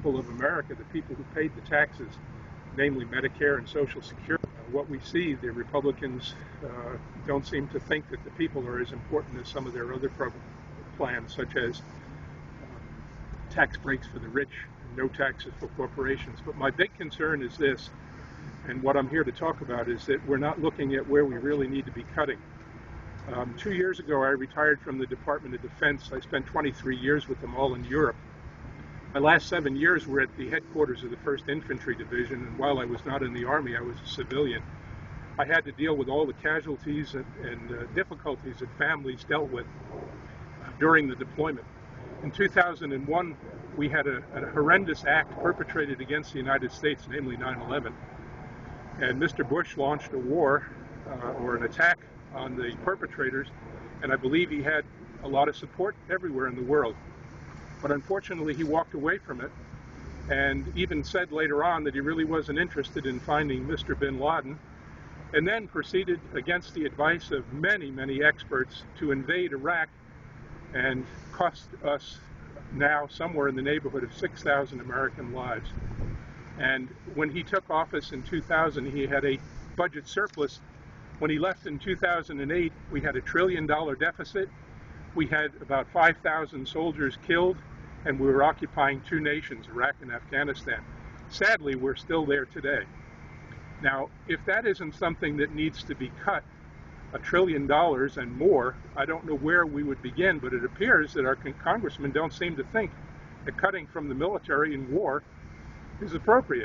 people of America, the people who paid the taxes, namely Medicare and Social Security. What we see, the Republicans don't seem to think that the people are as important as some of their other plans, such as tax breaks for the rich and no taxes for corporations. But my big concern is this, and what I'm here to talk about is that we're not looking at where we really need to be cutting. 2 years ago, I retired from the Department of Defense. I spent 23 years with them all in Europe. My last 7 years were at the headquarters of the 1st Infantry Division, and while I was not in the Army, I was a civilian. I had to deal with all the casualties and difficulties that families dealt with during the deployment. In 2001, we had a horrendous act perpetrated against the United States, namely 9/11. And Mr. Bush launched a war or an attack on the perpetrators, and I believe he had a lot of support everywhere in the world. But unfortunately, he walked away from it and even said later on that he really wasn't interested in finding Mr. bin Laden, and then proceeded, against the advice of many, many experts, to invade Iraq and cost us now somewhere in the neighborhood of 6,000 American lives. And when he took office in 2000, he had a budget surplus. When he left in 2008, we had $1 trillion deficit. We had about 5,000 soldiers killed, and we were occupying 2 nations, Iraq and Afghanistan. Sadly, we're still there today. Now, if that isn't something that needs to be cut, $1 trillion and more, I don't know where we would begin, but it appears that our congressmen don't seem to think that cutting from the military in war is appropriate.